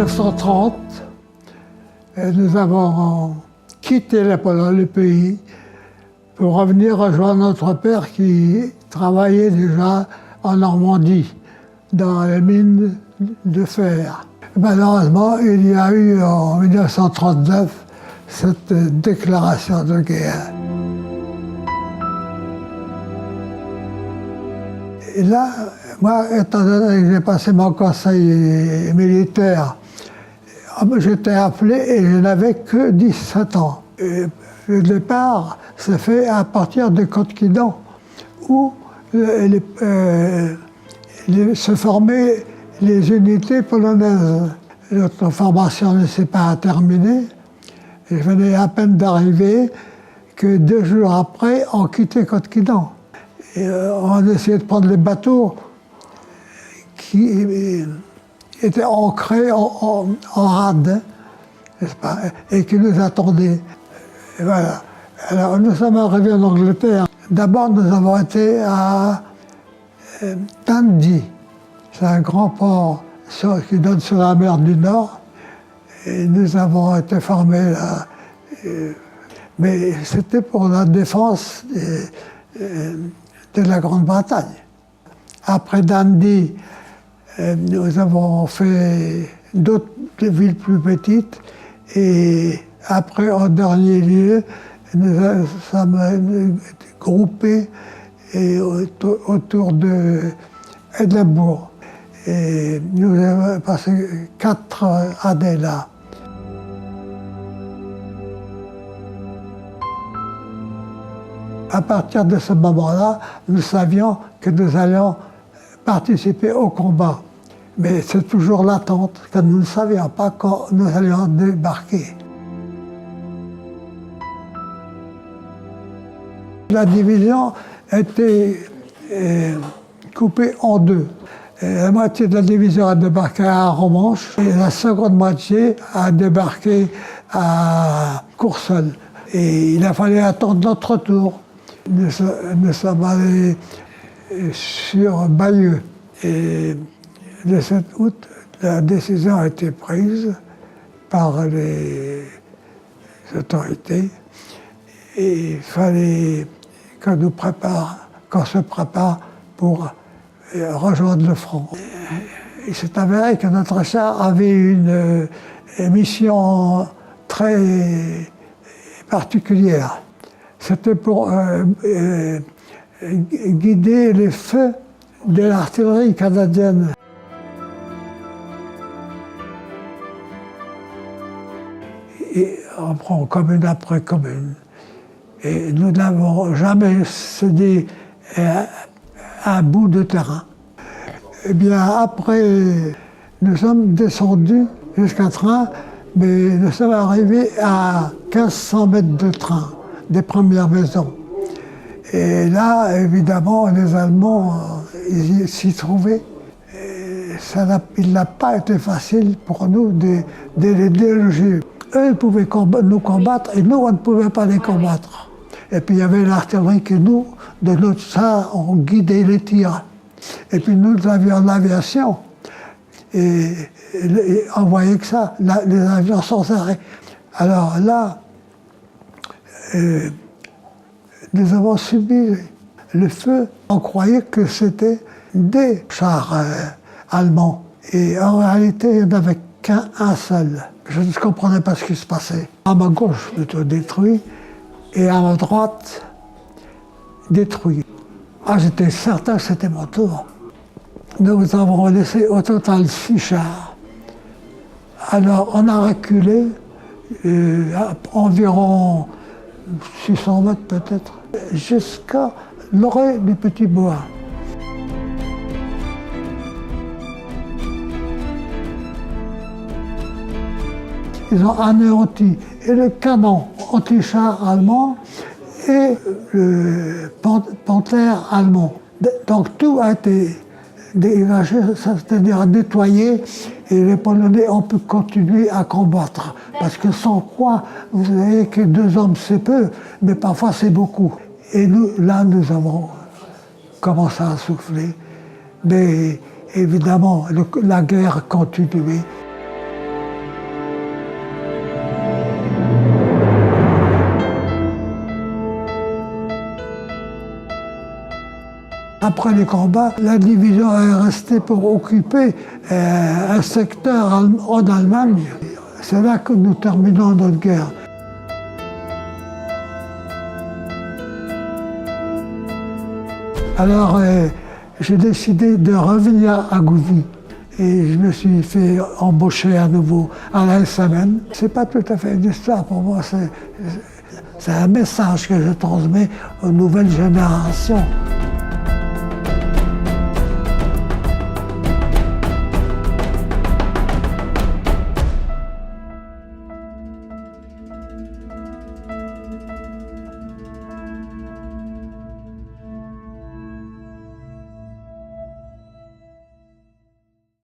1930, nous avons quitté la Pologne, le pays, pour revenir rejoindre notre père qui travaillait déjà en Normandie, dans les mines de fer. Malheureusement, il y a eu en 1939 cette déclaration de guerre. Et là, moi, étant donné que j'ai passé mon conseil militaire, j'étais appelé et je n'avais que 17 ans. Et le départ s'est fait à partir de Kotkidan, où se formaient les unités polonaises. Notre formation ne s'est pas terminée. Je venais à peine d'arriver que 2 jours après, on quittait Kotkidan. Et on essayait de prendre les bateaux qui étaient ancrés en rade, n'est-ce pas, et qui nous attendaient. Et voilà. Alors nous sommes arrivés en Angleterre. D'abord, nous avons été à Dundee. C'est un grand port qui donne sur la mer du Nord. Et nous avons été formés là. Mais c'était pour la défense de la Grande-Bretagne. Après Dundee, nous avons fait d'autres villes plus petites. Et après, en dernier lieu, nous sommes groupés autour de Édimbourg. Et nous avons passé 4 années là. À partir de ce moment-là, nous savions que nous allions participer au combat. Mais c'est toujours l'attente, que nous ne savions pas quand nous allions débarquer. La division était coupée en 2. La moitié de la division a débarqué à Romanche et la seconde moitié a débarqué à Courseulles. Et il a fallu attendre notre tour. Nous sommes allés sur Bayeux. Et le 7 août, la décision a été prise par les autorités. Et il fallait qu'on se prépare pour rejoindre le front. Il s'est avéré que notre char avait une mission très particulière. C'était pour guider les feux de l'artillerie canadienne. Et on prend commune après commune. Et nous n'avons jamais cédé un bout de terrain. Eh bien, après, nous sommes descendus jusqu'à Train, mais nous sommes arrivés à 1500 mètres de train, des premières maisons. Et là, évidemment, les Allemands, ils s'y trouvaient. Il n'a pas été facile pour nous de les déloger. Eux, ils pouvaient nous combattre et nous, on ne pouvait pas les combattre. Et puis il y avait l'artillerie qui nous, de notre char, on guidait les tirs. Et puis nous avions l'aviation. Et on voyait que ça, les avions sans arrêt. Alors là, nous avons subi le feu. On croyait que c'était des chars allemands. Et en réalité, il n'y en avait qu'un seul. Je ne comprenais pas ce qui se passait. À ma gauche, plutôt détruit, et à ma droite, détruit. Ah, j'étais certain que c'était mon tour. Nous avons laissé au total 6 chars. Alors, on a reculé environ 600 mètres peut-être, jusqu'à l'orée du Petit Bois. Ils ont anéanti et le canon anti-char allemand et le panthère allemand. Donc tout a été dégagé, c'est-à-dire nettoyé, et les Polonais ont pu continuer à combattre. Parce que sans quoi, vous savez que 2 hommes c'est peu, mais parfois c'est beaucoup. Et nous, là, nous avons commencé à souffler. Mais évidemment, la guerre continuait. Après les combats, la division est restée pour occuper un secteur en Allemagne. C'est là que nous terminons notre guerre. Alors, j'ai décidé de revenir à Gouvy et je me suis fait embaucher à nouveau à la SMN. C'est pas tout à fait une histoire pour moi, c'est un message que je transmets aux nouvelles générations.